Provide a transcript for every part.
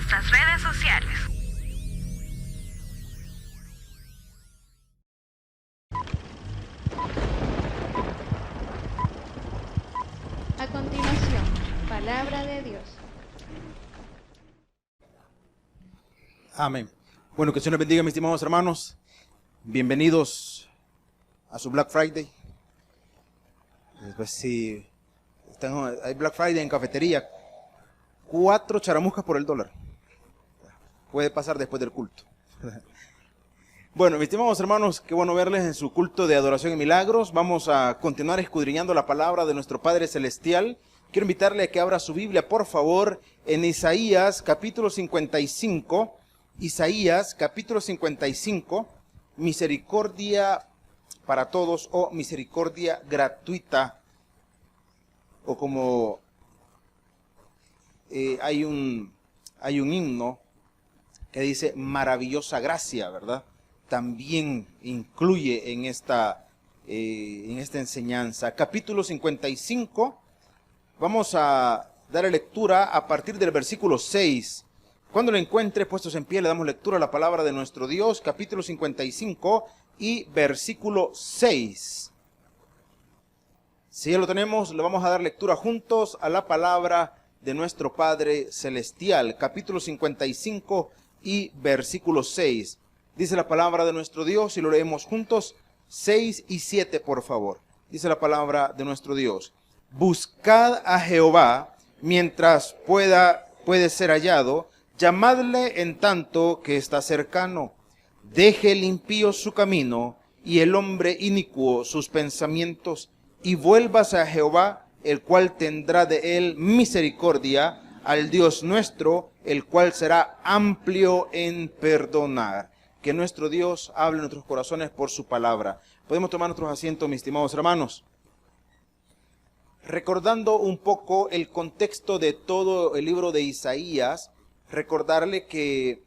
nuestras redes sociales. A continuación, palabra de Dios. Amén. Bueno, que el Señor les bendiga, mis estimados hermanos. Bienvenidos a su Black Friday. Después, si hay Black Friday en cafetería, 4 charamuscas por el dólar. Puede pasar después del culto. Bueno, mis estimados hermanos, qué bueno verles en su culto de adoración y milagros. Vamos a continuar escudriñando la palabra de nuestro Padre Celestial. Quiero invitarle a que abra su Biblia, por favor, en Isaías capítulo 55. Isaías capítulo 55, misericordia para todos o misericordia gratuita, o como hay un himno que dice maravillosa gracia, ¿verdad? También incluye en esta enseñanza. Capítulo 55, vamos a dar lectura a partir del versículo 6. Cuando lo encuentre, puestos en pie, le damos lectura a la palabra de nuestro Dios, capítulo 55 y versículo 6. Si ya lo tenemos, le vamos a dar lectura juntos a la palabra de nuestro Padre Celestial, capítulo 55 y versículo 6. Dice la palabra de nuestro Dios, y lo leemos juntos, 6 y 7, por favor. Dice la palabra de nuestro Dios: buscad a Jehová mientras puede ser hallado, llamadle en tanto que está cercano. Deje el impío su camino y el hombre inicuo sus pensamientos, y vuélvase a Jehová, el cual tendrá de él misericordia, al Dios nuestro, el cual será amplio en perdonar. Que nuestro Dios hable en nuestros corazones por su palabra. Podemos tomar nuestros asientos, mis estimados hermanos. Recordando un poco el contexto de todo el libro de Isaías, recordarle que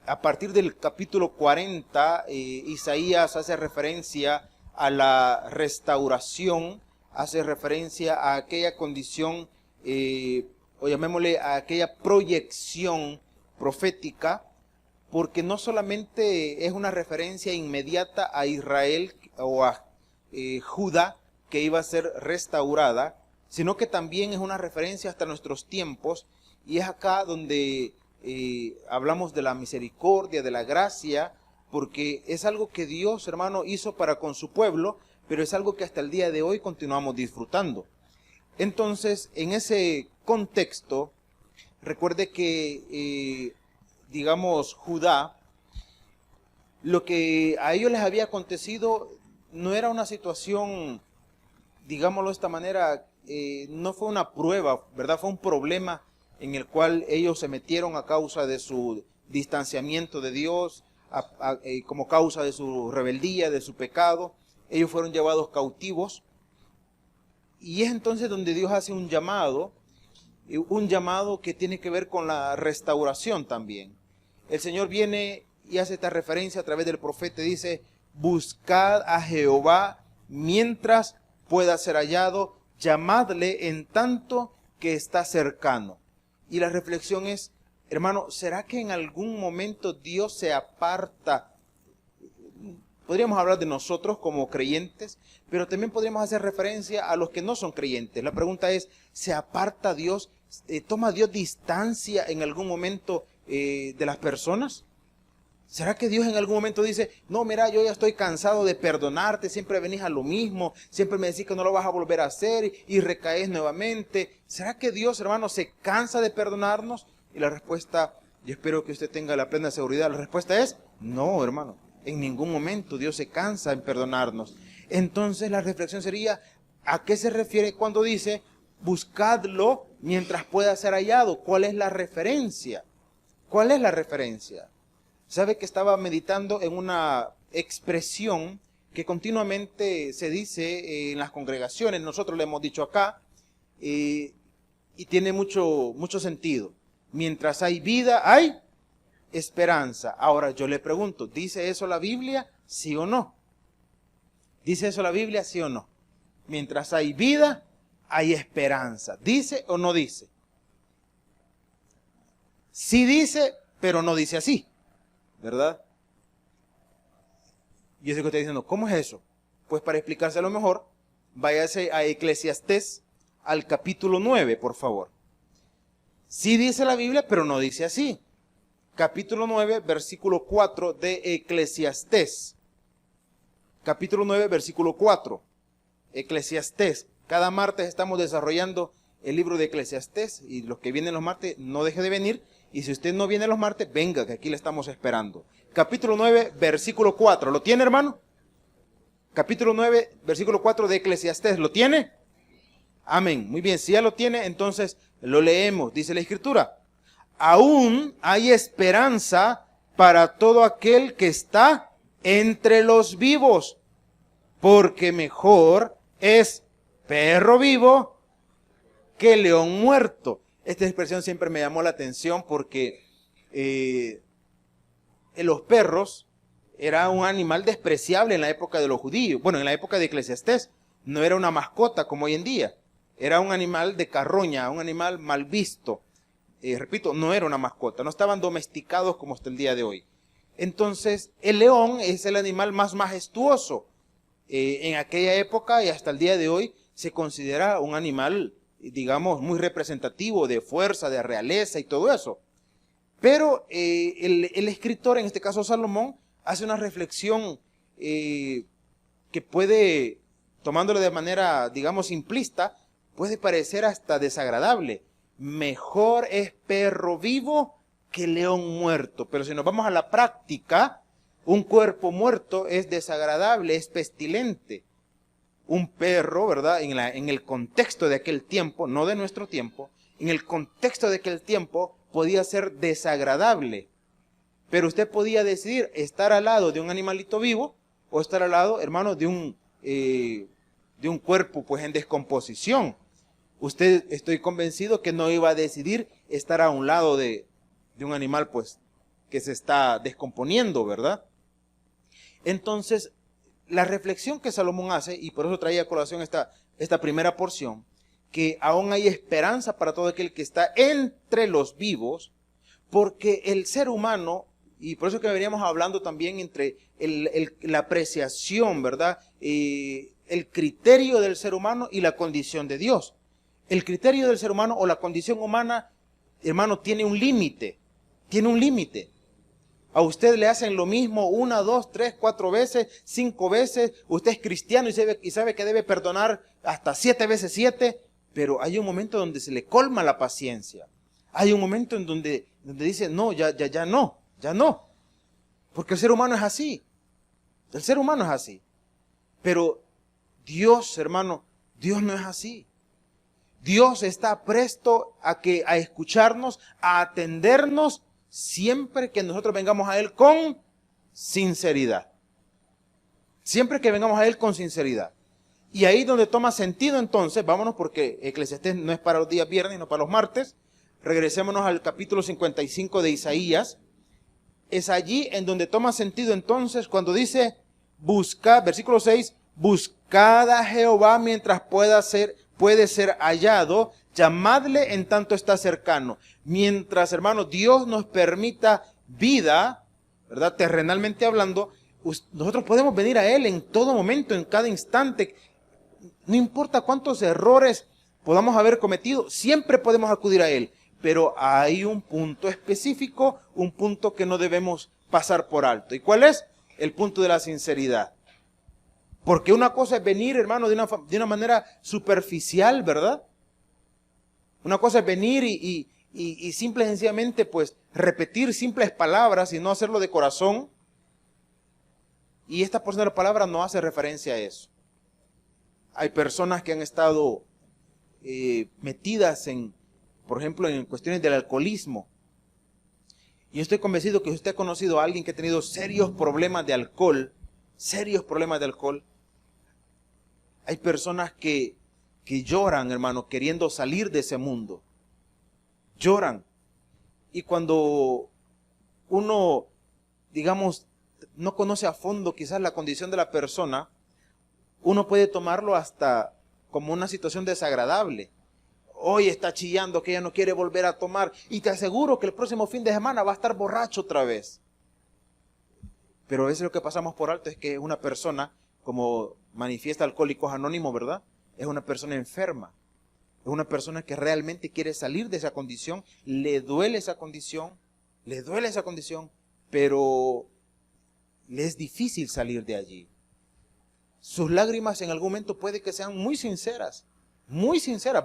a partir del capítulo 40, Isaías hace referencia a la restauración, hace referencia a aquella condición, o llamémosle a aquella proyección profética, porque no solamente es una referencia inmediata a Israel o a Judá, que iba a ser restaurada, sino que también es una referencia hasta nuestros tiempos, y es acá donde hablamos de la misericordia, de la gracia, porque es algo que Dios, hermano, hizo para con su pueblo, pero es algo que hasta el día de hoy continuamos disfrutando. Entonces, en ese contexto, recuerde que, digamos, Judá, lo que a ellos les había acontecido no era una situación, digámoslo de esta manera, no fue una prueba, ¿verdad? Fue un problema en el cual ellos se metieron a causa de su distanciamiento de Dios, como causa de su rebeldía, de su pecado. Ellos fueron llevados cautivos, y es entonces donde Dios hace un llamado que tiene que ver con la restauración también. El Señor viene y hace esta referencia a través del profeta, dice: buscad a Jehová mientras pueda ser hallado, llamadle en tanto que está cercano. Y la reflexión es, hermano, ¿será que en algún momento Dios se aparta? Podríamos hablar de nosotros como creyentes, pero también podríamos hacer referencia a los que no son creyentes. La pregunta es, ¿se aparta Dios? ¿Toma Dios distancia en algún momento de las personas? ¿Será que Dios en algún momento dice: no, mira, yo ya estoy cansado de perdonarte, siempre venís a lo mismo, siempre me decís que no lo vas a volver a hacer y recaes nuevamente? ¿Será que Dios, hermano, se cansa de perdonarnos? Y la respuesta, yo espero que usted tenga la plena seguridad, la respuesta es no, hermano. En ningún momento Dios se cansa en perdonarnos. Entonces la reflexión sería, ¿a qué se refiere cuando dice buscadlo mientras pueda ser hallado? ¿Cuál es la referencia? ¿Cuál es la referencia? Sabe que estaba meditando en una expresión que continuamente se dice en las congregaciones, nosotros le hemos dicho acá, y tiene mucho sentido. Mientras hay vida, hay esperanza. Ahora yo le pregunto, ¿dice eso la Biblia? ¿Sí o no? ¿Dice eso la Biblia? ¿Sí o no? Mientras hay vida, hay esperanza. ¿Dice o no dice? Sí dice, pero no dice así, ¿verdad? Yo sé que usted está diciendo, ¿cómo es eso? Pues para explicárselo mejor, váyase a Eclesiastés, al capítulo 9, por favor. Sí dice la Biblia, pero no dice así. Capítulo 9, versículo 4 de Eclesiastés. Capítulo 9, versículo 4. Eclesiastés. Cada martes estamos desarrollando el libro de Eclesiastés y los que vienen los martes no deje de venir. Y si usted no viene los martes, venga, que aquí le estamos esperando. Capítulo 9, versículo 4. ¿Lo tiene, hermano? Capítulo 9, versículo 4 de Eclesiastés. ¿Lo tiene? Amén. Muy bien, si ya lo tiene, entonces lo leemos. Dice la Escritura: aún hay esperanza para todo aquel que está entre los vivos, porque mejor es perro vivo que león muerto. Esta expresión siempre me llamó la atención porque los perros era un animal despreciable en la época de los judíos. Bueno, en la época de Eclesiastés no era una mascota como hoy en día. Era un animal de carroña, un animal mal visto. Repito, no era una mascota, no estaban domesticados como hasta el día de hoy. Entonces, el león es el animal más majestuoso. En aquella época y hasta el día de hoy se considera un animal, digamos, muy representativo de fuerza, de realeza y todo eso. Pero el escritor, en este caso Salomón, hace una reflexión que puede, tomándolo de manera, digamos, simplista, puede parecer hasta desagradable. Mejor es perro vivo que león muerto. Pero si nos vamos a la práctica, un cuerpo muerto es desagradable, es pestilente. Un perro, ¿verdad? En el contexto de aquel tiempo, no de nuestro tiempo, en el contexto de aquel tiempo podía ser desagradable. Pero usted podía decidir estar al lado de un animalito vivo o estar al lado, hermano, de un cuerpo pues en descomposición. Usted, estoy convencido que no iba a decidir estar a un lado de un animal pues que se está descomponiendo, ¿verdad? Entonces, la reflexión que Salomón hace, y por eso traía a colación esta primera porción, que aún hay esperanza para todo aquel que está entre los vivos, porque el ser humano, y por eso que veníamos hablando también entre la apreciación, ¿verdad? El criterio del ser humano y la condición de Dios. El criterio del ser humano o la condición humana, hermano, tiene un límite. Tiene un límite. A usted le hacen lo mismo 1, 2, 3, 4 veces, 5 veces. Usted es cristiano y sabe que debe perdonar hasta 7 veces 7. Pero hay un momento donde se le colma la paciencia. Hay un momento en donde dice, no, ya no. Porque el ser humano es así. El ser humano es así. Pero Dios, hermano, Dios no es así. Dios está presto a escucharnos, a atendernos, siempre que nosotros vengamos a Él con sinceridad. Siempre que vengamos a Él con sinceridad. Y ahí donde toma sentido entonces, vámonos porque Eclesiastés no es para los días viernes, no para los martes. Regresémonos al capítulo 55 de Isaías. Es allí en donde toma sentido entonces cuando dice, buscad, versículo 6, buscad a Jehová mientras puede ser hallado, llamadle en tanto está cercano. Mientras, hermano, Dios nos permita vida, ¿verdad? Terrenalmente hablando, nosotros podemos venir a Él en todo momento, en cada instante. No importa cuántos errores podamos haber cometido, siempre podemos acudir a Él. Pero hay un punto específico, un punto que no debemos pasar por alto. ¿Y cuál es? El punto de la sinceridad. Porque una cosa es venir, hermano, de una manera superficial, ¿verdad? Una cosa es venir y simple y sencillamente, pues, repetir simples palabras y no hacerlo de corazón. Y esta porción de la palabra no hace referencia a eso. Hay personas que han estado metidas por ejemplo, en cuestiones del alcoholismo. Y yo estoy convencido que usted ha conocido a alguien que ha tenido serios problemas de alcohol. Hay personas que lloran, hermano, queriendo salir de ese mundo. Lloran. Y cuando uno, digamos, no conoce a fondo quizás la condición de la persona, uno puede tomarlo hasta como una situación desagradable. hoy está chillando que ya no quiere volver a tomar y te aseguro que el próximo fin de semana va a estar borracho otra vez. Pero eso es lo que pasamos por alto, es que una persona, como manifiesta Alcohólicos Anónimos, ¿verdad? Es una persona enferma. Es una persona que realmente quiere salir de esa condición, le duele esa condición, pero le es difícil salir de allí. Sus lágrimas en algún momento puede que sean muy sinceras,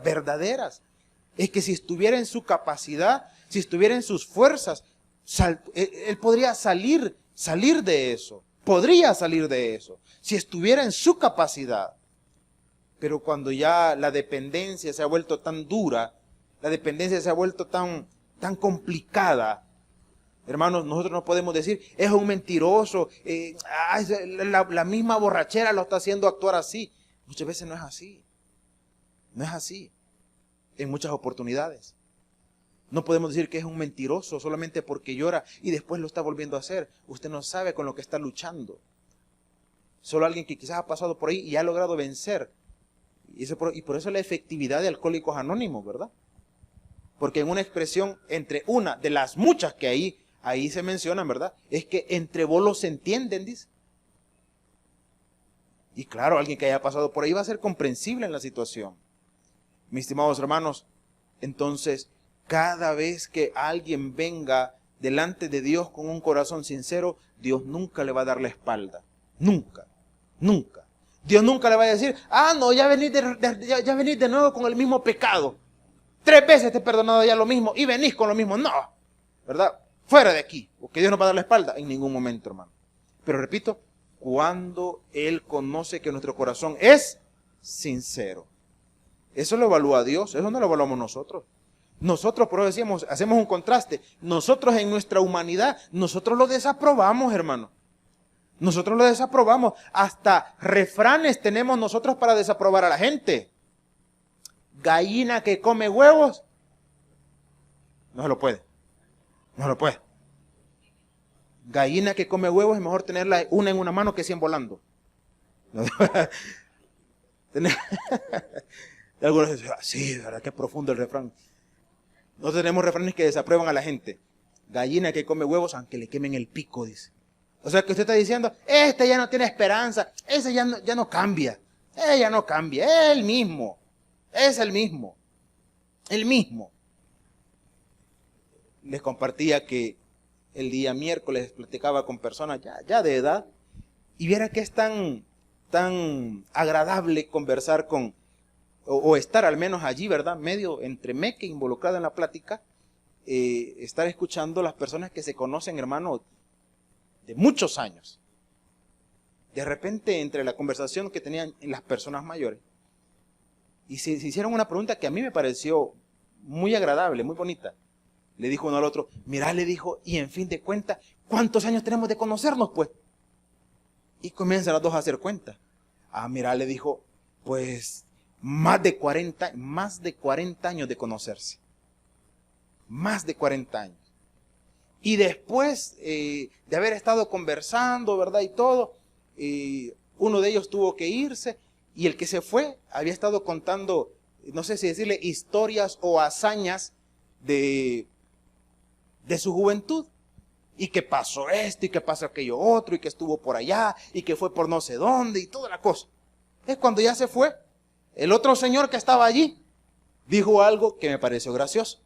verdaderas. Es que si estuviera en su capacidad, si estuviera en sus fuerzas, él podría salir de eso. Podría salir de eso, si estuviera en su capacidad. Pero cuando ya la dependencia se ha vuelto tan dura, la dependencia se ha vuelto tan complicada, hermanos, nosotros no podemos decir, es un mentiroso, la misma borrachera lo está haciendo actuar así. Muchas veces no es así. No es así. En muchas oportunidades. No podemos decir que es un mentiroso solamente porque llora y después lo está volviendo a hacer. Usted no sabe con lo que está luchando. Solo alguien que quizás ha pasado por ahí y ha logrado vencer. Y por eso la efectividad de Alcohólicos Anónimos, ¿verdad? Porque en una expresión entre una de las muchas que ahí se mencionan, ¿verdad? Es que entre bolos se entienden, dice. Y claro, alguien que haya pasado por ahí va a ser comprensible en la situación. Mis estimados hermanos, entonces, cada vez que alguien venga delante de Dios con un corazón sincero, Dios nunca le va a dar la espalda. Nunca. Dios nunca le va a decir, no, ya venís de nuevo con el mismo pecado. 3 veces te he perdonado ya lo mismo y venís con lo mismo. No, ¿verdad? Fuera de aquí, porque Dios no va a dar la espalda en ningún momento, hermano. Pero repito, cuando Él conoce que nuestro corazón es sincero. Eso lo evalúa Dios, eso no lo evaluamos nosotros. Nosotros, por eso decíamos, hacemos un contraste. Nosotros en nuestra humanidad, nosotros lo desaprobamos, hermano. Nosotros lo desaprobamos. Hasta refranes tenemos nosotros para desaprobar a la gente. Gallina que come huevos, no se lo puede. Gallina que come huevos es mejor tenerla una en una mano que 100 volando. Algunos dicen, sí, ¿verdad? Qué profundo el refrán. Nosotros tenemos refranes que desaprueban a la gente. Gallina que come huevos aunque le quemen el pico, dice. O sea que usted está diciendo, este ya no tiene esperanza, ese ya no cambia. Ella no cambia, es el mismo. El mismo. Les compartía que el día miércoles platicaba con personas ya de edad y viera que es tan agradable conversar con, o estar al menos allí, ¿verdad? Medio entremeque, involucrado en la plática, estar escuchando las personas que se conocen, hermano, de muchos años. De repente, entre la conversación que tenían las personas mayores, y se hicieron una pregunta que a mí me pareció muy agradable, muy bonita. Le dijo uno al otro, mirá, le dijo, y en fin de cuentas, ¿cuántos años tenemos de conocernos, pues? Y comienzan los dos a hacer cuenta. Mirá, le dijo, pues, más de 40 años de conocerse. Más de 40 años. Y después de haber estado conversando, ¿verdad? Y todo, uno de ellos tuvo que irse y el que se fue había estado contando, no sé si decirle, historias o hazañas de su juventud. Y que pasó esto y que pasó aquello otro y que estuvo por allá y que fue por no sé dónde y toda la cosa. Es cuando ya se fue, el otro señor que estaba allí dijo algo que me pareció gracioso.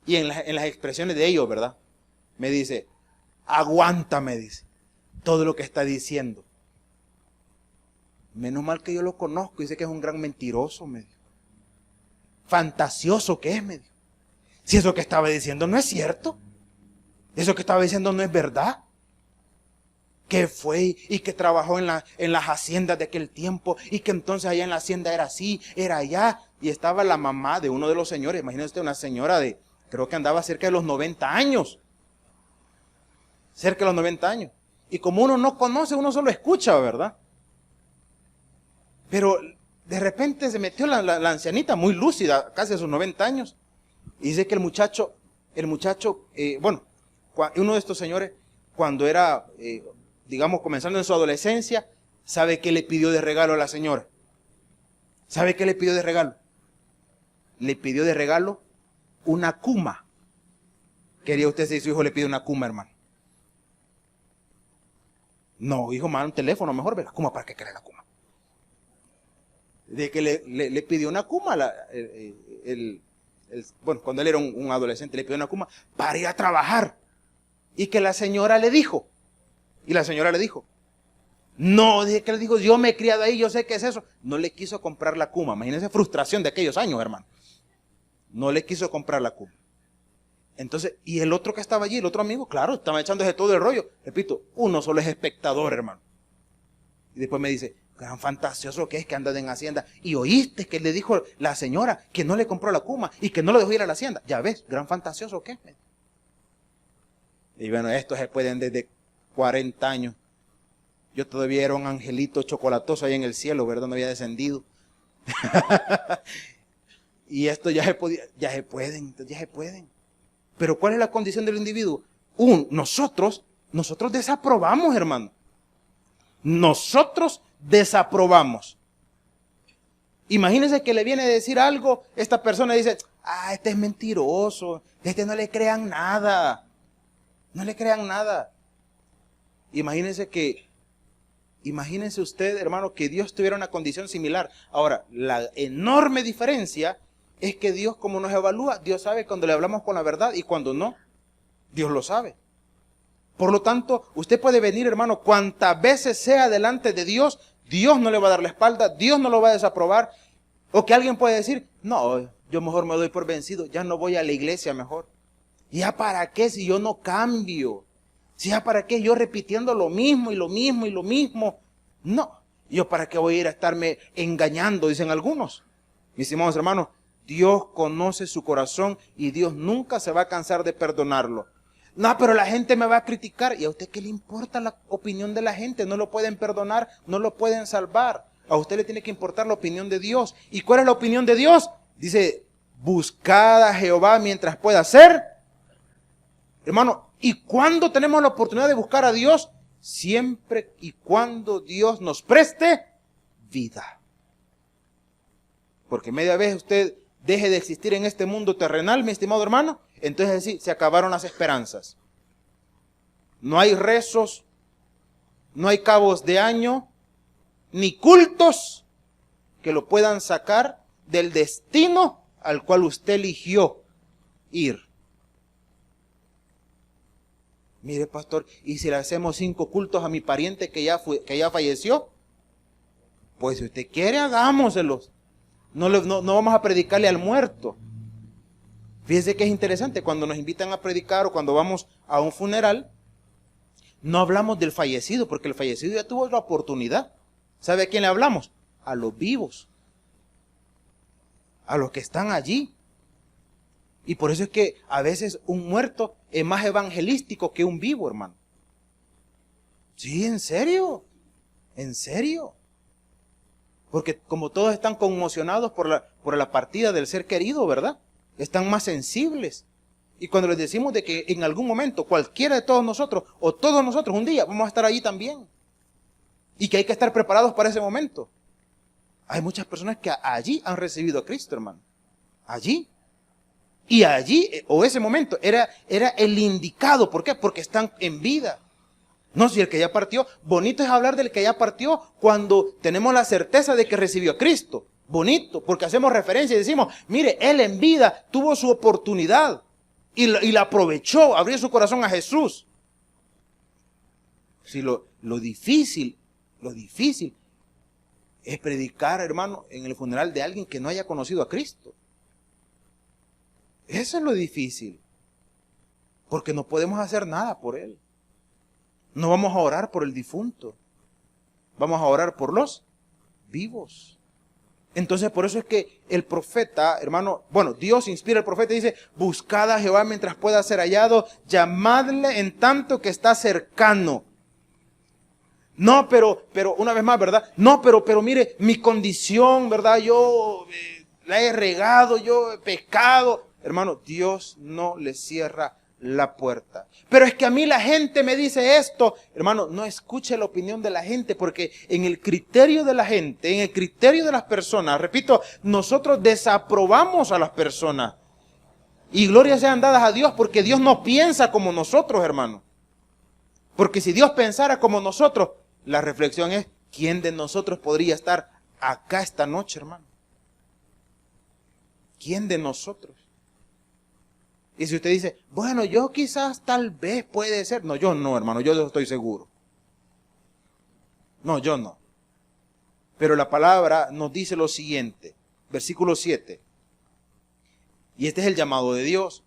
Y en las expresiones de ellos, ¿verdad? Me dice, aguanta, me dice, todo lo que está diciendo. Menos mal que yo lo conozco y sé que es un gran mentiroso, me dijo. Fantasioso que es, me dijo. Si eso que estaba diciendo no es cierto. Eso que estaba diciendo no es verdad. Que fue y que trabajó en las haciendas de aquel tiempo y que entonces allá en la hacienda era así, era allá. Y estaba la mamá de uno de los señores, imagínense usted, una señora de, creo que andaba cerca de los 90 años. Cerca de los 90 años. Y como uno no conoce, uno solo escucha, ¿verdad? Pero de repente se metió la ancianita muy lúcida, casi a sus 90 años. Y dice que el muchacho, uno de estos señores, cuando era, digamos, comenzando en su adolescencia, ¿sabe qué le pidió de regalo a la señora? ¿Sabe qué le pidió de regalo? le pidió de regalo una Kuma. ¿Quería usted si su hijo le pide una Kuma, hermano? No, hijo, manda un teléfono, mejor ve la Kuma. ¿Para qué quiere la Kuma? De que le pidió una Kuma, bueno, cuando él era un adolescente, le pidió una Kuma para ir a trabajar. Y que la señora le dijo, no, dije que le dijo, yo me he criado ahí, yo sé qué es eso. No le quiso comprar la Kuma. Imagínense frustración de aquellos años, hermano. No le quiso comprar la Kuma. Entonces, y el otro que estaba allí, el otro amigo, claro, estaba echándose todo el rollo. Repito, uno solo es espectador, hermano. Y después me dice, gran fantasioso que es que anda en Hacienda. Y oíste que le dijo la señora que no le compró la Kuma y que no lo dejó ir a la Hacienda. Ya ves, gran fantasioso que es. Y bueno, estos se pueden desde 40 años. Yo todavía era un angelito chocolatoso ahí en el cielo, ¿verdad? No había descendido. Y esto ya se pueden. Pero ¿cuál es la condición del individuo? Nosotros desaprobamos, hermano. Nosotros desaprobamos. Imagínense que le viene a decir algo, esta persona dice, este es mentiroso, no le crean nada. No le crean nada. Imagínense usted, hermano, que Dios tuviera una condición similar. Ahora, la enorme diferencia es que Dios, como nos evalúa, Dios sabe cuando le hablamos con la verdad y cuando no. Dios lo sabe. Por lo tanto, usted puede venir, hermano, cuantas veces sea delante de Dios, Dios no le va a dar la espalda, Dios no lo va a desaprobar. O que alguien puede decir, no, yo mejor me doy por vencido, ya no voy a la iglesia mejor. ¿Ya para qué si yo no cambio? ¿Ya para qué yo repitiendo lo mismo y lo mismo y lo mismo? No, yo para qué voy a ir a estarme engañando, dicen algunos. Mis estimados hermanos, Dios conoce su corazón y Dios nunca se va a cansar de perdonarlo. No, pero la gente me va a criticar. ¿Y a usted qué le importa la opinión de la gente? No lo pueden perdonar, no lo pueden salvar. A usted le tiene que importar la opinión de Dios. ¿Y cuál es la opinión de Dios? Dice, buscad a Jehová mientras pueda ser. Hermano, ¿y cuándo tenemos la oportunidad de buscar a Dios? Siempre y cuando Dios nos preste vida. Porque media vez usted deje de existir en este mundo terrenal, mi estimado hermano, entonces sí, se acabaron las esperanzas. No hay rezos, no hay cabos de año, ni cultos que lo puedan sacar del destino al cual usted eligió ir. Mire, pastor, ¿y si le hacemos 5 cultos a mi pariente que ya falleció? Pues si usted quiere, hagámoselos. No vamos a predicarle al muerto. Fíjese que es interesante, cuando nos invitan a predicar o cuando vamos a un funeral, no hablamos del fallecido, porque el fallecido ya tuvo la oportunidad. ¿Sabe a quién le hablamos? A los vivos, a los que están allí. Y por eso es que a veces un muerto es más evangelístico que un vivo, hermano. Sí, en serio. Porque como todos están conmocionados por la partida del ser querido, ¿verdad? Están más sensibles. Y cuando les decimos de que en algún momento cualquiera de todos nosotros o todos nosotros un día vamos a estar allí también. Y que hay que estar preparados para ese momento. Hay muchas personas que allí han recibido a Cristo, hermano. Allí. Y allí, o ese momento, era el indicado. ¿Por qué? Porque están en vida. No, si el que ya partió, bonito es hablar del que ya partió cuando tenemos la certeza de que recibió a Cristo. Bonito, porque hacemos referencia y decimos, mire, él en vida tuvo su oportunidad y la aprovechó, abrió su corazón a Jesús. Si lo difícil es predicar, hermano, en el funeral de alguien que no haya conocido a Cristo. Eso es lo difícil. Porque no podemos hacer nada por él. No vamos a orar por el difunto. Vamos a orar por los vivos. Entonces, por eso es que el profeta, hermano, Dios inspira al profeta y dice, buscad a Jehová mientras pueda ser hallado, llamadle en tanto que está cercano. No, pero una vez más, ¿verdad? No, pero mire, mi condición, ¿verdad? Yo la he regado, yo he pecado. Hermano, Dios no le cierra la puerta. Pero es que a mí la gente me dice esto. Hermano, no escuche la opinión de la gente, porque en el criterio de la gente, en el criterio de las personas, repito, nosotros desaprobamos a las personas. Y glorias sean dadas a Dios, porque Dios no piensa como nosotros, hermano. Porque si Dios pensara como nosotros, la reflexión es, ¿quién de nosotros podría estar acá esta noche, hermano? ¿Quién de nosotros? Y si usted dice, bueno, yo quizás, tal vez, puede ser. No, yo no, hermano, yo estoy seguro. No, yo no. Pero la palabra nos dice lo siguiente, versículo 7. Y este es el llamado de Dios.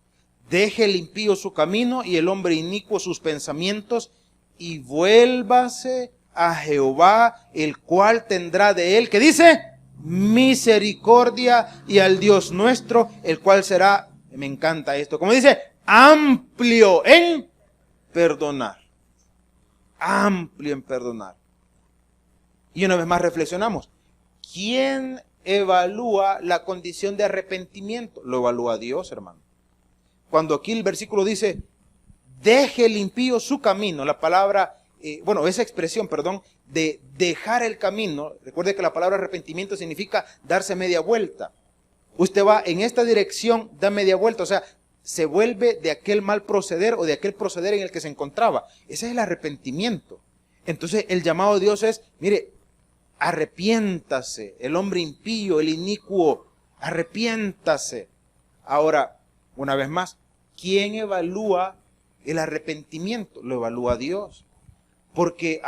Deje el impío su camino y el hombre inicuo sus pensamientos y vuélvase a Jehová, el cual tendrá de él, ¿qué dice? Misericordia, y al Dios nuestro, el cual será, me encanta esto, como dice, amplio en perdonar. Amplio en perdonar. Y una vez más reflexionamos. ¿Quién evalúa la condición de arrepentimiento? Lo evalúa Dios, hermano. Cuando aquí el versículo dice, deje el impío su camino, la palabra, esa expresión, de dejar el camino, recuerde que la palabra arrepentimiento significa darse media vuelta. Usted va en esta dirección, da media vuelta, o sea, se vuelve de aquel mal proceder o de aquel proceder en el que se encontraba. Ese es el arrepentimiento. Entonces el llamado de Dios es, mire, arrepiéntase, el hombre impío, el inicuo, arrepiéntase. Ahora, una vez más, ¿quién evalúa el arrepentimiento? Lo evalúa Dios. Porque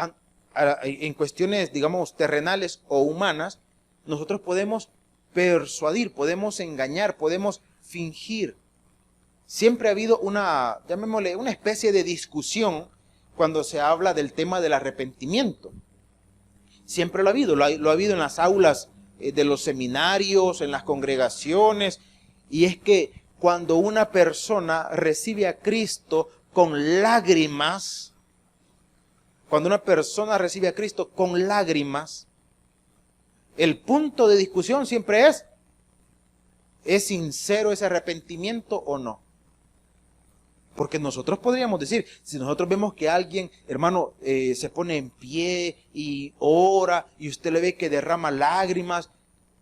en cuestiones, digamos, terrenales o humanas, nosotros podemos persuadir, podemos engañar, podemos fingir. Siempre ha habido llamémosle, una especie de discusión cuando se habla del tema del arrepentimiento. Siempre lo ha habido en las aulas de los seminarios, en las congregaciones, y es que cuando una persona recibe a Cristo con lágrimas, el punto de discusión siempre ¿es sincero ese arrepentimiento o no? Porque nosotros podríamos decir, si nosotros vemos que alguien, hermano, se pone en pie y ora y usted le ve que derrama lágrimas,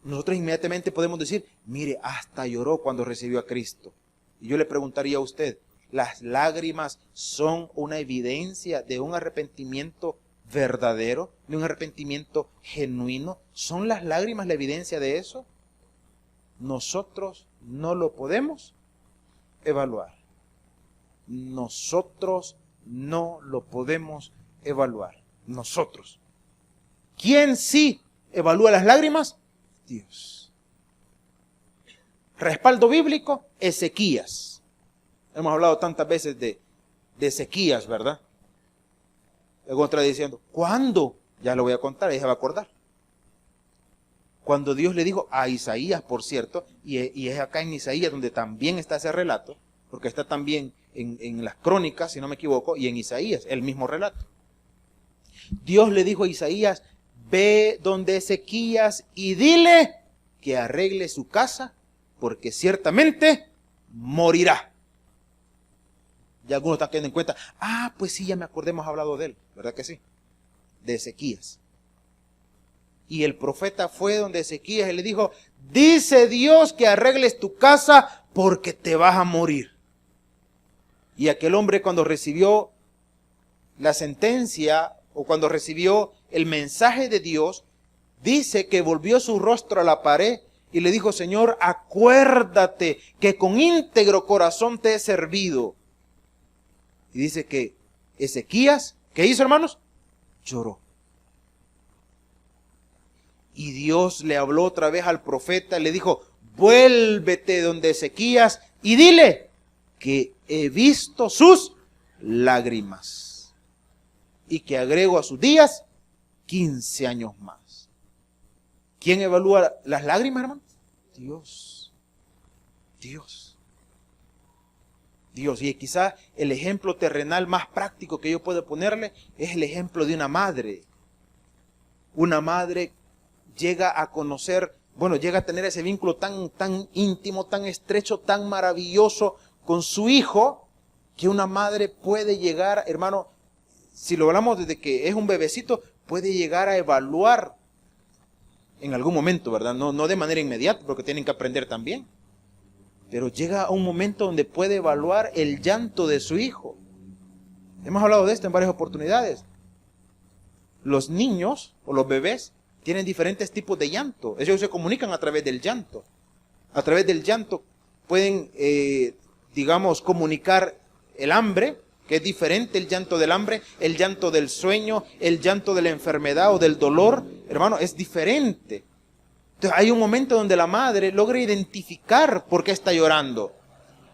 nosotros inmediatamente podemos decir, mire, hasta lloró cuando recibió a Cristo. Y yo le preguntaría a usted, ¿las lágrimas son una evidencia de un arrepentimiento verdadero, de un arrepentimiento genuino? ¿Son las lágrimas la evidencia de eso? Nosotros no lo podemos evaluar. Nosotros no lo podemos evaluar. Nosotros. ¿Quién sí evalúa las lágrimas? Dios. Respaldo bíblico, Ezequías. Hemos hablado tantas veces de Ezequías, ¿verdad? Luego otra diciendo, ¿cuándo? Ya lo voy a contar, ella se va a acordar. Cuando Dios le dijo a Isaías, por cierto, y es acá en Isaías donde también está ese relato, porque está también en las crónicas, si no me equivoco, y en Isaías, el mismo relato. Dios le dijo a Isaías, ve donde Ezequías y dile que arregle su casa, porque ciertamente morirá. Ya algunos están teniendo en cuenta, pues sí, ya me acordé, hemos hablado de él, ¿verdad que sí? De Ezequías. Y el profeta fue donde Ezequías y le dijo, dice Dios que arregles tu casa porque te vas a morir. Y aquel hombre cuando recibió la sentencia o cuando recibió el mensaje de Dios, dice que volvió su rostro a la pared y le dijo, Señor, acuérdate que con íntegro corazón te he servido. Y dice que Ezequías, ¿qué hizo, hermanos? Lloró. Y Dios le habló otra vez al profeta, le dijo, vuélvete donde Ezequías y dile que he visto sus lágrimas y que agrego a sus días 15 años más. ¿Quién evalúa las lágrimas, hermano? Dios. Dios. Dios. Y quizás el ejemplo terrenal más práctico que yo puedo ponerle es el ejemplo de una madre. Una madre llega a conocer, llega a tener ese vínculo tan íntimo, tan estrecho, tan maravilloso con su hijo, que una madre puede llegar, hermano, si lo hablamos desde que es un bebecito, puede llegar a evaluar en algún momento, ¿verdad? No de manera inmediata, porque tienen que aprender también. Pero llega a un momento donde puede evaluar el llanto de su hijo. Hemos hablado de esto en varias oportunidades. Los niños o los bebés tienen diferentes tipos de llanto. Ellos se comunican a través del llanto. A través del llanto pueden, digamos, comunicar el hambre, que es diferente el llanto del hambre, el llanto del sueño, el llanto de la enfermedad o del dolor. Hermano, es diferente. Entonces hay un momento donde la madre logra identificar por qué está llorando.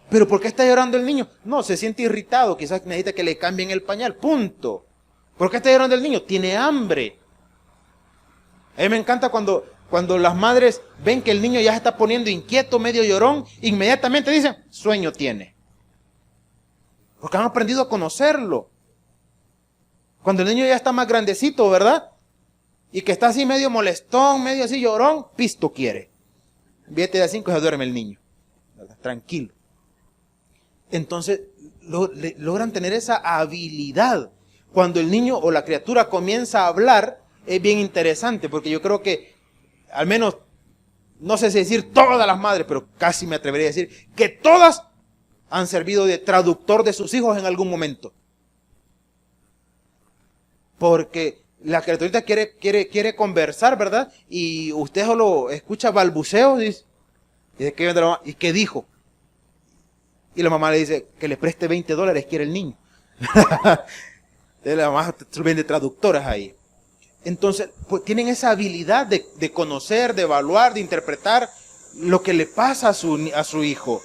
¿Pero por qué está llorando el niño? No, se siente irritado, quizás necesita que le cambien el pañal, punto. ¿Por qué está llorando el niño? Tiene hambre. A mí me encanta cuando las madres ven que el niño ya se está poniendo inquieto, medio llorón, inmediatamente dicen, sueño tiene. Porque han aprendido a conocerlo. Cuando el niño ya está más grandecito, ¿verdad? Y que está así medio molestón, medio así llorón, pisto quiere. Vete de a 5 y se duerme el niño. ¿Verdad? Tranquilo. Entonces logran tener esa habilidad. Cuando el niño o la criatura comienza a hablar, es bien interesante, porque yo creo que, al menos, no sé si decir todas las madres, pero casi me atrevería a decir que todas han servido de traductor de sus hijos en algún momento. Porque la criaturita quiere conversar, ¿verdad? Y usted solo escucha balbuceos, dice, ¿y de qué viene la mamá? ¿Y qué dijo? Y la mamá le dice que le preste $20, quiere el niño. La mamá vende traductoras ahí. Entonces, pues tienen esa habilidad de conocer, de evaluar, de interpretar lo que le pasa a su hijo.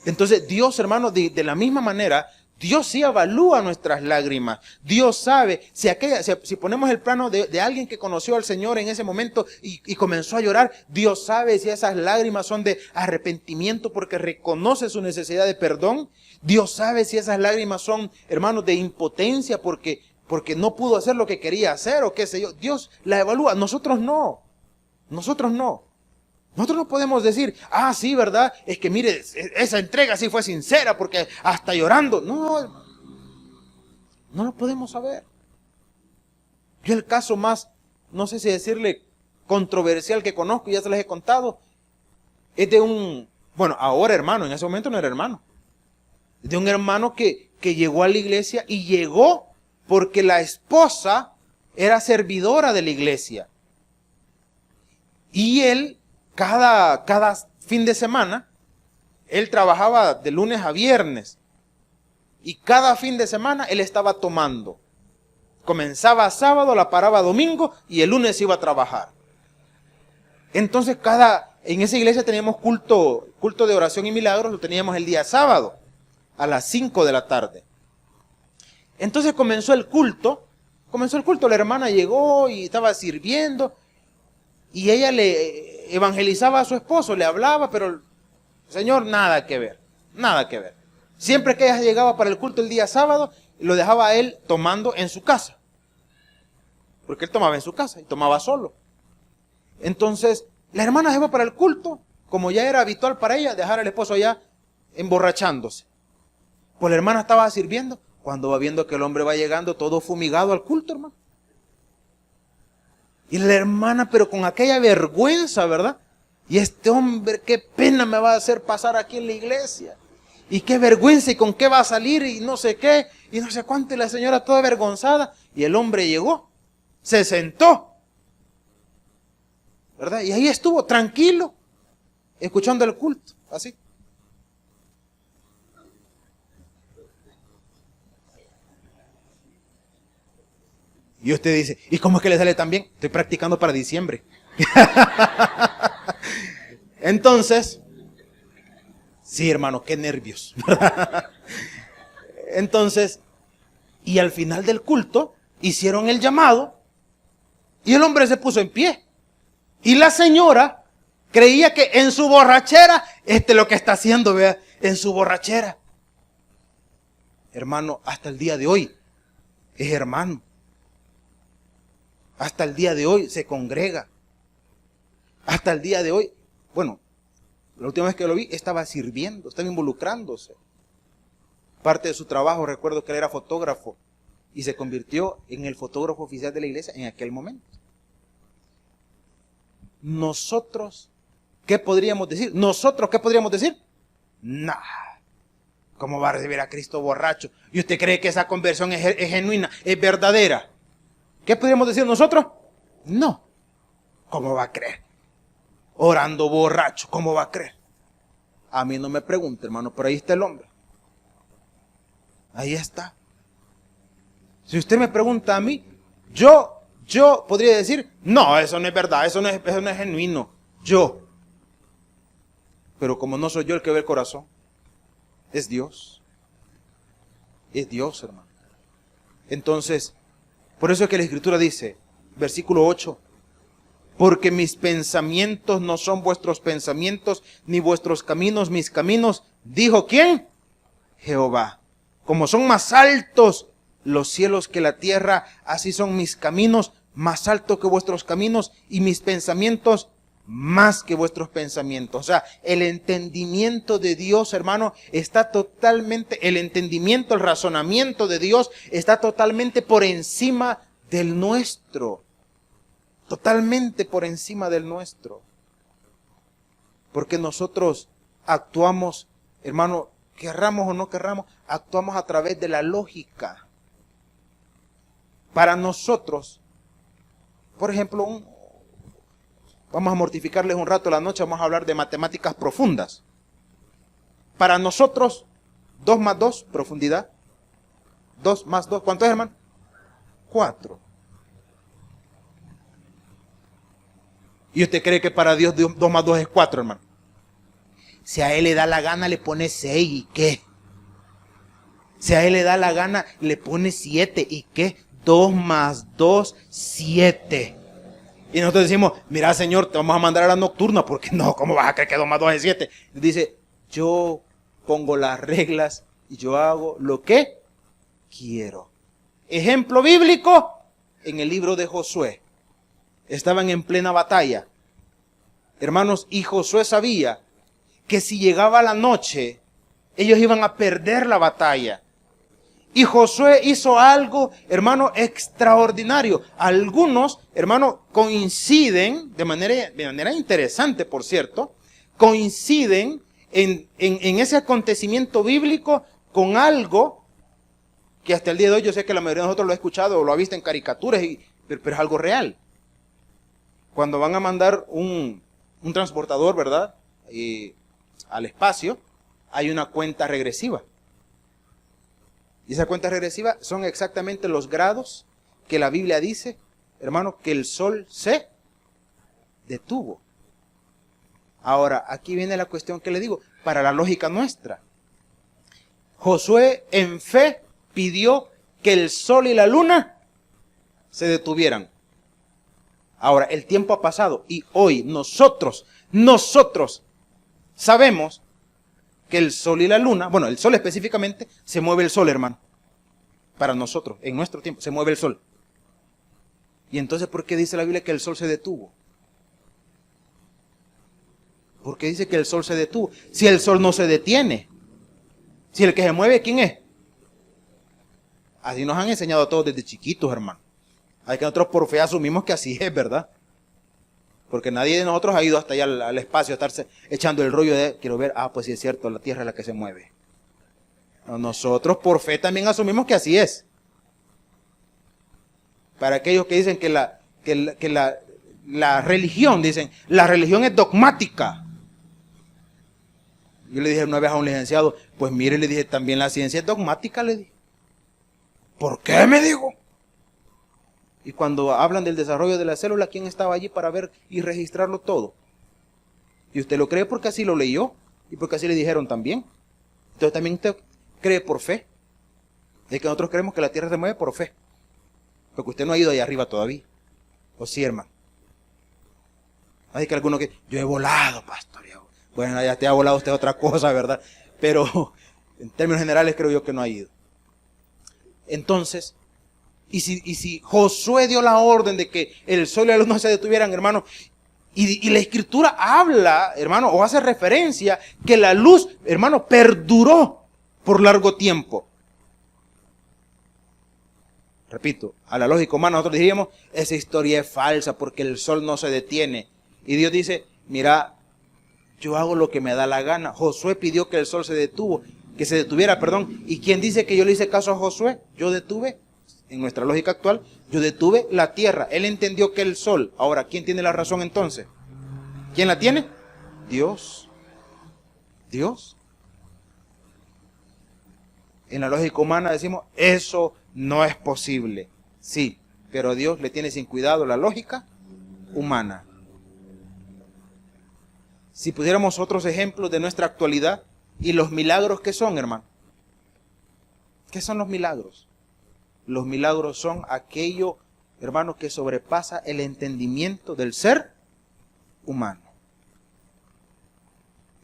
Entonces, Dios, hermano, de la misma manera, Dios sí evalúa nuestras lágrimas. Dios sabe, si ponemos el plano de alguien que conoció al Señor en ese momento y comenzó a llorar, Dios sabe si esas lágrimas son de arrepentimiento porque reconoce su necesidad de perdón. Dios sabe si esas lágrimas son, hermanos, de impotencia porque no pudo hacer lo que quería hacer o qué sé yo. Dios la evalúa, nosotros no. Nosotros no. Nosotros no podemos decir, sí, ¿verdad? Es que mire, esa entrega sí fue sincera porque hasta llorando. No lo podemos saber. Yo el caso más, no sé si decirle controversial que conozco, ya se les he contado, es de ahora hermano, en ese momento no era hermano. De un hermano que llegó a la iglesia y llegó porque la esposa era servidora de la iglesia. Y él, cada fin de semana, él trabajaba de lunes a viernes. Y cada fin de semana él estaba tomando. Comenzaba sábado, la paraba domingo y el lunes iba a trabajar. Entonces en esa iglesia teníamos culto de oración y milagros, lo teníamos el día sábado, a las 5 de la tarde. Entonces comenzó el culto, la hermana llegó y estaba sirviendo, y ella le evangelizaba a su esposo, le hablaba, pero Señor, nada que ver. Siempre que ella llegaba para el culto el día sábado, lo dejaba a él tomando en su casa. Porque él tomaba en su casa y tomaba solo. Entonces, la hermana se va para el culto, como ya era habitual para ella, dejar al esposo allá emborrachándose. Pues la hermana estaba sirviendo, cuando va viendo que el hombre va llegando todo fumigado al culto, hermano. Y la hermana, pero con aquella vergüenza, ¿verdad? Y este hombre, qué pena me va a hacer pasar aquí en la iglesia. Y qué vergüenza, y con qué va a salir, y no sé qué, y no sé cuánto, y la señora toda avergonzada. Y el hombre llegó, se sentó, ¿verdad? Y ahí estuvo, tranquilo, escuchando el culto, así. Y usted dice, ¿y cómo es que le sale tan bien? Estoy practicando para diciembre. Entonces, sí, hermano, qué nervios. Entonces, y al final del culto, hicieron el llamado y el hombre se puso en pie. Y la señora creía que en su borrachera, lo que está haciendo, vea, en su borrachera. Hermano, hasta el día de hoy es hermano. Hasta el día de hoy se congrega. Hasta el día de hoy, bueno, la última vez que lo vi estaba sirviendo, estaba involucrándose. Parte de su trabajo, recuerdo que él era fotógrafo y se convirtió en el fotógrafo oficial de la iglesia en aquel momento. Nosotros, ¿qué podríamos decir? ¿Nosotros qué podríamos decir? Nah, ¿cómo va a recibir a Cristo borracho? ¿Y usted cree que esa conversión es genuina, es verdadera? ¿Qué podríamos decir nosotros? No. ¿Cómo va a creer? Orando borracho, ¿cómo va a creer? A mí no me pregunte, hermano, pero ahí está el hombre. Ahí está. Si usted me pregunta a mí, yo podría decir, no, eso no es verdad, eso no es genuino. Yo. Pero como no soy yo el que ve el corazón, es Dios. Es Dios, hermano. Entonces, por eso es que la Escritura dice, versículo 8, porque mis pensamientos no son vuestros pensamientos, ni vuestros caminos mis caminos, dijo ¿quién? Jehová. Como son más altos los cielos que la tierra, así son mis caminos más altos que vuestros caminos y mis pensamientos más que vuestros pensamientos. O sea, el entendimiento de Dios, hermano, está totalmente, el entendimiento, el razonamiento de Dios está totalmente por encima del nuestro. Totalmente por encima del nuestro. Porque nosotros actuamos, hermano, querramos o no querramos, actuamos a través de la lógica. Para nosotros, por ejemplo, vamos a mortificarles un rato la noche, vamos a hablar de matemáticas profundas. Para nosotros, 2 más 2, profundidad. 2 más 2, ¿cuánto es, hermano? 4. ¿Y usted cree que para Dios 2 más 2 es 4, hermano? Si a Él le da la gana, le pone 6, ¿y qué? Si a Él le da la gana, le pone 7, ¿y qué? 2 más 2, 7. Y nosotros decimos, mira, Señor, te vamos a mandar a la nocturna, porque no, ¿cómo vas a creer que 2 más 2 es 7? Dice, yo pongo las reglas y yo hago lo que quiero. Ejemplo bíblico, en el libro de Josué. Estaban en plena batalla, hermanos, y Josué sabía que si llegaba la noche, ellos iban a perder la batalla. Y Josué hizo algo, hermano, extraordinario. Algunos, hermano, coinciden, de manera interesante, por cierto, coinciden en ese acontecimiento bíblico con algo que hasta el día de hoy yo sé que la mayoría de nosotros lo ha escuchado o lo ha visto en caricaturas, pero es algo real. Cuando van a mandar un transportador, ¿verdad?, al espacio, hay una cuenta regresiva. Y esa cuenta regresiva son exactamente los grados que la Biblia dice, hermano, que el sol se detuvo. Ahora, aquí viene la cuestión que le digo, para la lógica nuestra. Josué en fe pidió que el sol y la luna se detuvieran. Ahora, el tiempo ha pasado y hoy nosotros sabemos que el sol y la luna, bueno, el sol específicamente, se mueve el sol, hermano. Para nosotros, en nuestro tiempo, se mueve el sol. Y entonces, ¿por qué dice la Biblia que el sol se detuvo? ¿Por qué dice que el sol se detuvo? Si el sol no se detiene. Si el que se mueve, ¿quién es? Así nos han enseñado a todos desde chiquitos, hermano. Hay que nosotros por fe asumimos que así es, ¿verdad? Porque nadie de nosotros ha ido hasta allá al espacio a estarse echando el rollo de, quiero ver, pues sí es cierto, la tierra es la que se mueve. Nosotros por fe también asumimos que así es. Para aquellos que dicen que la religión, dicen, la religión es dogmática. Yo le dije una vez a un licenciado, pues mire, le dije, también la ciencia es dogmática, le dije. ¿Por qué? Me dijo. Y cuando hablan del desarrollo de la célula, ¿quién estaba allí para ver y registrarlo todo? Y usted lo cree porque así lo leyó y porque así le dijeron también. Entonces también usted cree por fe. De que nosotros creemos que la tierra se mueve por fe. Porque usted no ha ido allá arriba todavía. ¿O sí, hermano? Hay que alguno que, yo he volado, pastor. Bueno, ya te ha volado usted otra cosa, ¿verdad? Pero en términos generales creo yo que no ha ido. Entonces, y si Josué dio la orden de que el sol y la luna se detuvieran, hermano, y la Escritura habla, hermano, o hace referencia que la luz, hermano, perduró por largo tiempo. Repito, a la lógica humana nosotros diríamos, esa historia es falsa porque el sol no se detiene. Y Dios dice, mira, yo hago lo que me da la gana. Josué pidió que el sol se detuviera. ¿Y quién dice que yo le hice caso a Josué? Yo detuve, en nuestra lógica actual, yo detuve la tierra. Él entendió que el sol. Ahora, ¿quién tiene la razón entonces? ¿Quién la tiene? Dios. Dios. En la lógica humana decimos, eso no es posible. Sí, pero Dios le tiene sin cuidado la lógica humana. Si pudiéramos otros ejemplos de nuestra actualidad y los milagros, ¿qué son, hermano? ¿Qué son los milagros? Los milagros son aquello, hermano, que sobrepasa el entendimiento del ser humano.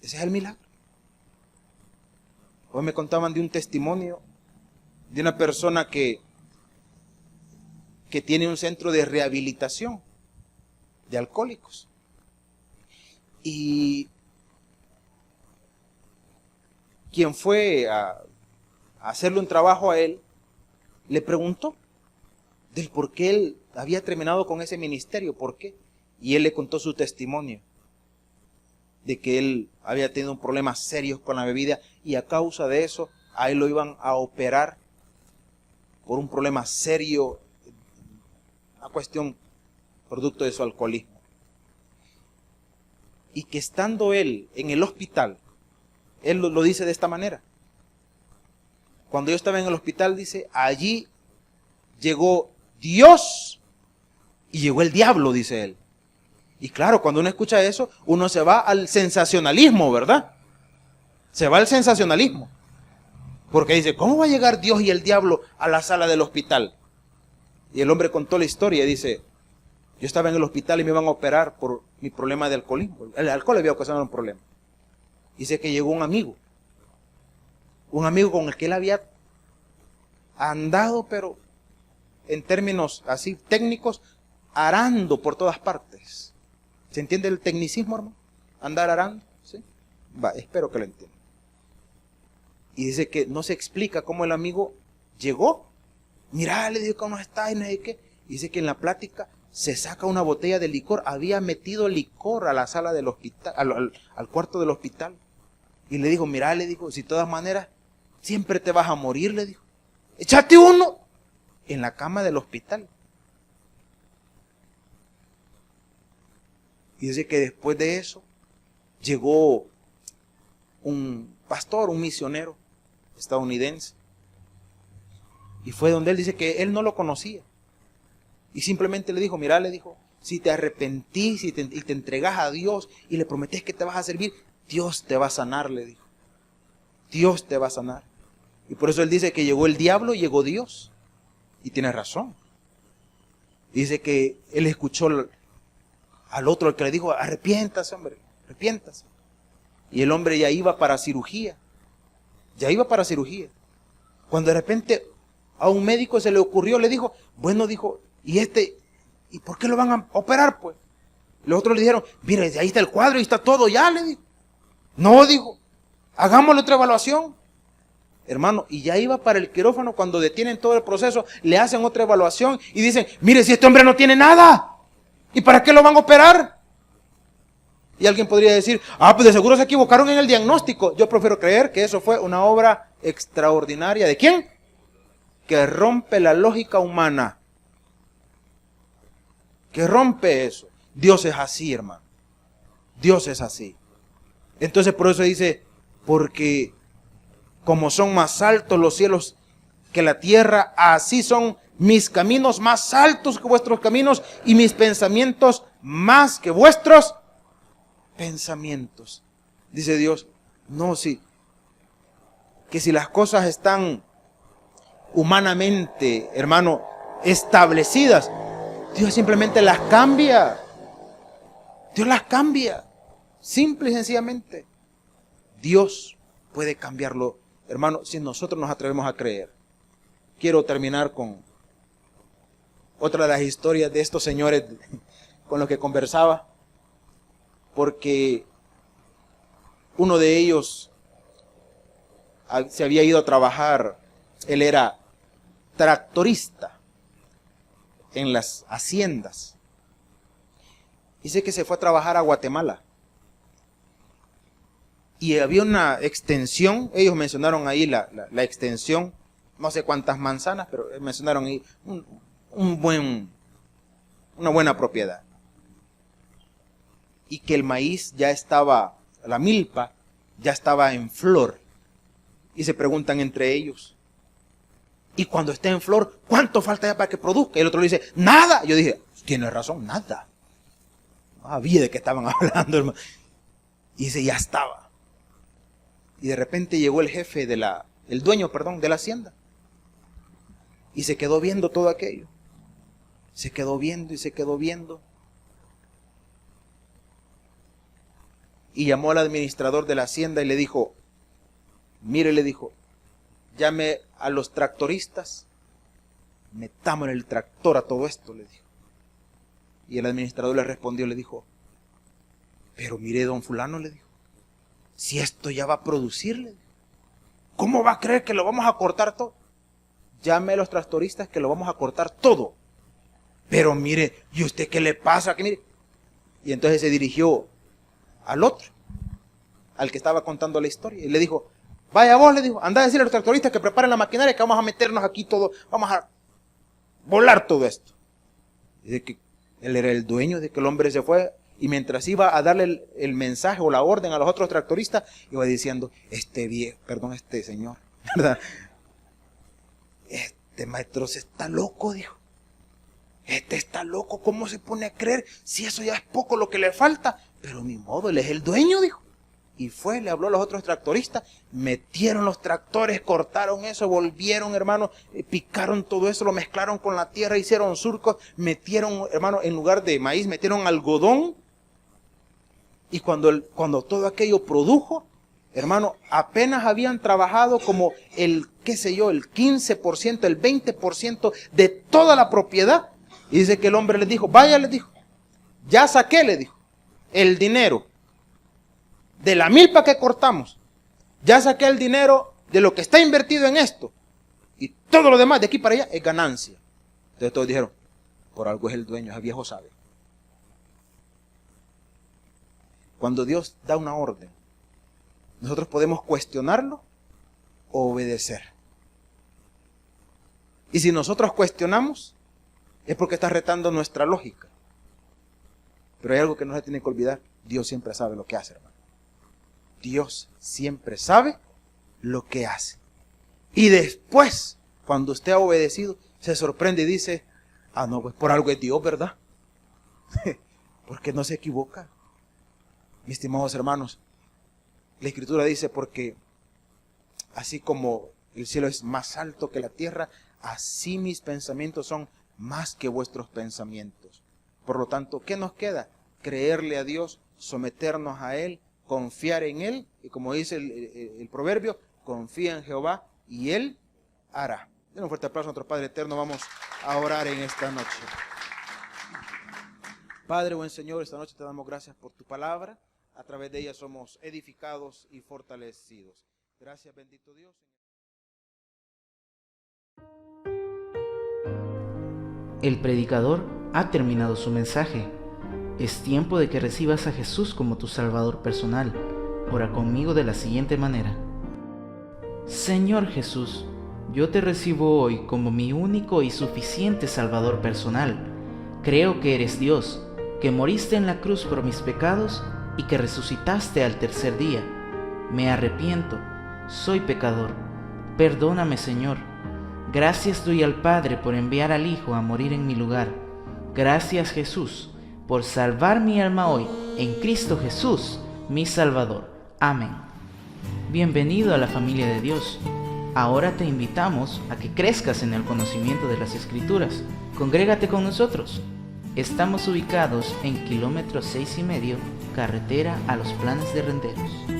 Ese es el milagro. Hoy me contaban de un testimonio de una persona que tiene un centro de rehabilitación de alcohólicos. Y quien fue a hacerle un trabajo a él, le preguntó del por qué él había terminado con ese ministerio, por qué. Y él le contó su testimonio de que él había tenido un problema serio con la bebida y a causa de eso a él lo iban a operar por un problema serio, una cuestión producto de su alcoholismo. Y que estando él en el hospital, él lo dice de esta manera. Cuando yo estaba en el hospital, dice, allí llegó Dios y llegó el diablo, dice él. Y claro, cuando uno escucha eso, uno se va al sensacionalismo, ¿verdad? Se va al sensacionalismo. Porque dice, ¿cómo va a llegar Dios y el diablo a la sala del hospital? Y el hombre contó la historia y dice, yo estaba en el hospital y me iban a operar por mi problema de alcoholismo. El alcohol había ocasionado un problema. Dice que llegó un amigo con el que él había andado, pero en términos así técnicos, arando por todas partes. ¿Se entiende el tecnicismo, hermano? Andar arando, ¿sí? Va, espero que lo entiendan. Y dice que no se explica cómo el amigo llegó. Mirá, le dijo, ¿cómo está? Y no sé qué. Y dice que en la plática se saca una botella de licor. Había metido licor a la sala del hospital, al cuarto del hospital. Y le dijo, mirá, le dijo, si de todas maneras siempre te vas a morir, le dijo. Échate uno en la cama del hospital. Y dice que después de eso llegó un pastor, un misionero estadounidense. Y fue donde él dice que él no lo conocía. Y simplemente le dijo, mira, le dijo, si te arrepentís y te entregas a Dios y le prometés que te vas a servir, Dios te va a sanar, le dijo. Dios te va a sanar. Y por eso él dice que llegó el diablo y llegó Dios. Y tiene razón. Dice que él escuchó al otro, al que le dijo, arrepiéntase, hombre, arrepiéntase. Y el hombre ya iba para cirugía. Ya iba para cirugía. Cuando de repente a un médico se le ocurrió, le dijo, bueno, dijo, ¿y por qué lo van a operar, pues? Los otros le dijeron, mire, ahí está el cuadro, ahí está todo, ya, le dijo. No, dijo, hagámosle otra evaluación. Hermano, y ya iba para el quirófano, cuando detienen todo el proceso, le hacen otra evaluación y dicen, mire, si este hombre no tiene nada, ¿y para qué lo van a operar? Y alguien podría decir, pues de seguro se equivocaron en el diagnóstico. Yo prefiero creer que eso fue una obra extraordinaria. ¿De quién? Que rompe la lógica humana. Que rompe eso. Dios es así, hermano. Dios es así. Entonces por eso dice, porque como son más altos los cielos que la tierra, así son mis caminos más altos que vuestros caminos y mis pensamientos más que vuestros pensamientos. Dice Dios, no, sí, que si las cosas están humanamente, hermano, establecidas, Dios simplemente las cambia. Dios las cambia, simple y sencillamente. Dios puede cambiarlo, hermano, si nosotros nos atrevemos a creer. Quiero terminar con otra de las historias de estos señores con los que conversaba, porque uno de ellos se había ido a trabajar, él era tractorista en las haciendas. Dice que se fue a trabajar a Guatemala. Y había una extensión, ellos mencionaron ahí la extensión, no sé cuántas manzanas, pero mencionaron ahí una buena propiedad. Y que el maíz ya estaba, la milpa ya estaba en flor. Y se preguntan entre ellos, y cuando esté en flor, ¿cuánto falta ya para que produzca? Y el otro le dice, nada. Yo dije, tienes razón, nada. No sabía de qué estaban hablando, hermano. Y dice, ya estaba. Y de repente llegó el jefe el dueño de la hacienda. Y se quedó viendo todo aquello. Se quedó viendo y se quedó viendo. Y llamó al administrador de la hacienda y le dijo, mire, le dijo, llame a los tractoristas, metamos el tractor a todo esto, le dijo. Y el administrador le respondió, le dijo, pero mire, don fulano, le dijo, si esto ya va a producir, le dijo, ¿cómo va a creer que lo vamos a cortar todo? Llame a los tractoristas que lo vamos a cortar todo. Pero mire, ¿y usted qué le pasa? Que mire. Y entonces se dirigió al otro, al que estaba contando la historia, y le dijo, vaya vos, le dijo, anda a decirle a los tractoristas que preparen la maquinaria, que vamos a meternos aquí todo, vamos a volar todo esto. Y de que él era el dueño, de que el hombre se fue, y mientras iba a darle el mensaje o la orden a los otros tractoristas, iba diciendo, este señor, ¿verdad? Este maestro se está loco, dijo. Este está loco, ¿cómo se pone a creer si eso ya es poco lo que le falta? Pero ni modo, él es el dueño, dijo. Y fue, le habló a los otros tractoristas, metieron los tractores, cortaron eso, volvieron, hermano, picaron todo eso, lo mezclaron con la tierra, hicieron surcos, metieron, hermano, en lugar de maíz, metieron algodón. Y cuando todo aquello produjo, hermano, apenas habían trabajado como el 15%, el 20% de toda la propiedad. Y dice que el hombre les dijo, vaya, les dijo, ya saqué, le dijo, el dinero de la milpa que cortamos, ya saqué el dinero de lo que está invertido en esto, y todo lo demás de aquí para allá es ganancia. Entonces todos dijeron, por algo es el dueño, ese viejo sabe. Cuando Dios da una orden, nosotros podemos cuestionarlo o obedecer. Y si nosotros cuestionamos, es porque está retando nuestra lógica. Pero hay algo que no se tiene que olvidar, Dios siempre sabe lo que hace, hermano. Dios siempre sabe lo que hace. Y después, cuando usted ha obedecido, se sorprende y dice, no, pues por algo es Dios, ¿verdad? Porque no se equivoca. Mis estimados hermanos, la Escritura dice, porque así como el cielo es más alto que la tierra, así mis pensamientos son más que vuestros pensamientos. Por lo tanto, ¿qué nos queda? Creerle a Dios, someternos a Él, confiar en Él, y como dice el proverbio, confía en Jehová y Él hará. Den un fuerte aplauso a nuestro Padre eterno. Vamos a orar en esta noche. Padre, buen Señor, esta noche te damos gracias por tu palabra. A través de ella somos edificados y fortalecidos. Gracias, bendito Dios. El predicador ha terminado su mensaje. Es tiempo de que recibas a Jesús como tu Salvador personal. Ora conmigo de la siguiente manera. Señor Jesús, yo te recibo hoy como mi único y suficiente Salvador personal. Creo que eres Dios, que moriste en la cruz por mis pecados y que resucitaste al tercer día. Me arrepiento, soy pecador. Perdóname, Señor. Gracias doy al Padre por enviar al Hijo a morir en mi lugar. Gracias, Jesús, por salvar mi alma hoy en Cristo Jesús, mi Salvador. Amén. Bienvenido a la familia de Dios. Ahora te invitamos a que crezcas en el conocimiento de las Escrituras. Congrégate con nosotros. Estamos ubicados en kilómetro 6,5, carretera a Los Planes de Renderos.